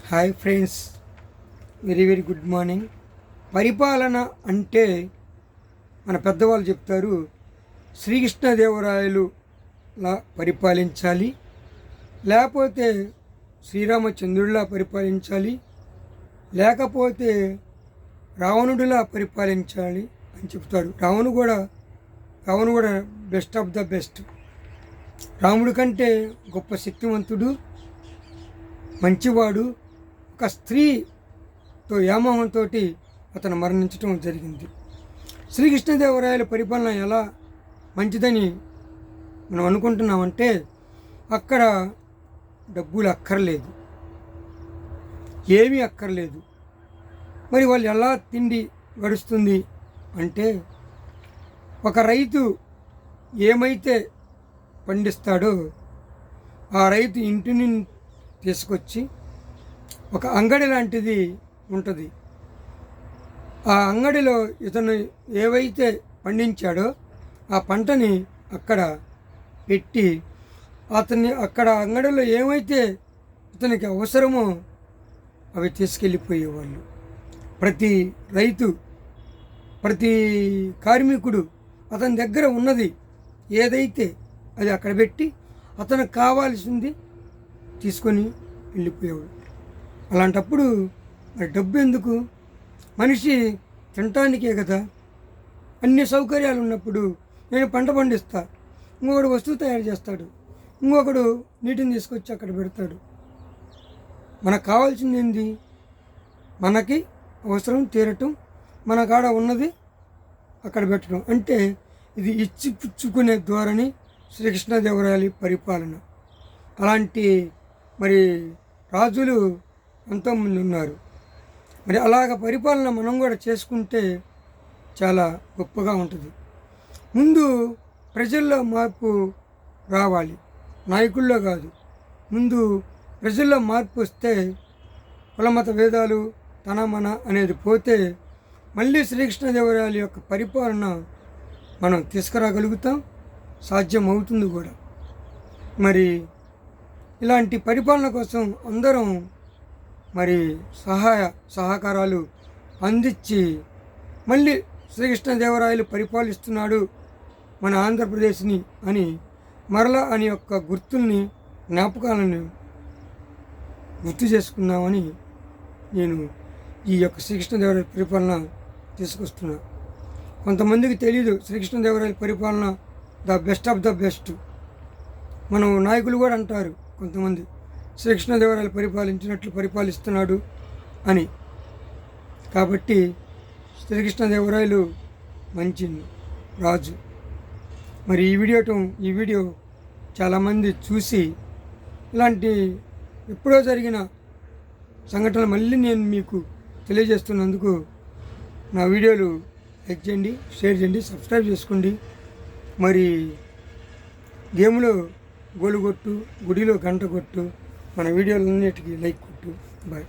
Hi friends, very good morning. పరిపాలన అంటే మన పెద్దవాళ్ళు చెప్తారు, శ్రీకృష్ణదేవరాయలులా పరిపాలించాలి, లేకపోతే శ్రీరామచంద్రుడిలా పరిపాలించాలి, లేకపోతే రావణుడిలా పరిపాలించాలి అని చెప్తారు. రావణుడు కూడా బెస్ట్ ఆఫ్ ద బెస్ట్. రాముడి కంటే గొప్ప శక్తివంతుడు, మంచివాడు. ఒక స్త్రీతో వ్యామోహంతో అతను మరణించడం జరిగింది. శ్రీకృష్ణదేవరాయల పరిపాలన ఎలా మంచిదని మనం అనుకుంటున్నామంటే, అక్కడ డబ్బులు అక్కర్లేదు, ఏమీ అక్కర్లేదు. మరి వాళ్ళు ఎలా తిండి గడుస్తుంది అంటే, ఒక రైతు ఏమైతే పండిస్తాడో ఆ రైతు ఇంటిని తీసుకొచ్చి ఒక అంగడి లాంటిది ఉంటుంది. ఆ అంగడిలో ఇతను ఏవైతే పండించాడో ఆ పంటని అక్కడ పెట్టి అక్కడ అంగడిలో ఏమైతే ఇతనికి అవసరమో అవి తీసుకెళ్ళిపోయేవాళ్ళు. ప్రతి రైతు, ప్రతి కార్మికుడు అతని దగ్గర ఉన్నది ఏదైతే అది అక్కడ పెట్టి అతనికి కావాల్సింది తీసుకొని వెళ్ళిపోయేవాడు. అలాంటప్పుడు మరి డబ్బు ఎందుకు? మనిషి తినటానికే కదా. అన్ని సౌకర్యాలు ఉన్నప్పుడు నేను పంట పండిస్తా, ఇంకొకడు వస్తువు తయారు చేస్తాడు, ఇంకొకడు నీటిని తీసుకొచ్చి అక్కడ పెడతాడు. మనకు కావాల్సింది ఏంది? మనకి అవసరం తీరటం, మన కాడ ఉన్నది అక్కడ పెట్టడం. అంటే ఇది ఇచ్చి పుచ్చుకునే ధోరణి శ్రీకృష్ణదేవరాయల పరిపాలన. అలాంటి మరి రాజులు ఎంతోమంది ఉన్నారు. మరి అలాగ పరిపాలన మనం కూడా చేసుకుంటే చాలా గొప్పగా ఉంటుంది. ముందు ప్రజల్లో మార్పు రావాలి, నాయకుల్లో కాదు. ముందు ప్రజల్లో మార్పు వస్తే కులమత భేదాలు తన మన అనేది పోతే మళ్ళీ శ్రీకృష్ణదేవరాయల యొక్క పరిపాలన మనం తీసుకురాగలుగుతాం, సాధ్యం అవుతుంది కూడా. మరి ఇలాంటి పరిపాలన కోసం అందరం మరి సహకారాలు అందించి మళ్ళీ శ్రీకృష్ణదేవరాయలు పరిపాలిస్తున్నాడు మన ఆంధ్రప్రదేశ్ని అని మరలా అని యొక్క గుర్తుల్ని, జ్ఞాపకాలను గుర్తు చేసుకుందామని నేను ఈ యొక్క శ్రీకృష్ణదేవరాయల పరిపాలన తీసుకొస్తున్నా. కొంతమందికి తెలీదు శ్రీకృష్ణదేవరాయల పరిపాలన the best of the best. మనం నాయకులు కూడా అంటారు కొంతమంది, శ్రీకృష్ణదేవరాయలు పరిపాలించినట్లు పరిపాలిస్తున్నాడు అని. కాబట్టి శ్రీకృష్ణదేవరాయలు మంచి రాజు. మరి ఈ వీడియో చాలామంది చూసి ఇలాంటి ఎప్పుడో జరిగిన సంఘటనలు మళ్ళీ నేను మీకు తెలియజేస్తున్నందుకు నా వీడియోలు లైక్ చేయండి, షేర్ చేయండి, సబ్స్క్రైబ్ చేసుకోండి. మరి గేమ్లో గోలు కొట్టు, గుడిలో గంట కొట్టు, మన వీడియోలన్నిటికీ లైక్ కొట్టు. బాయ్.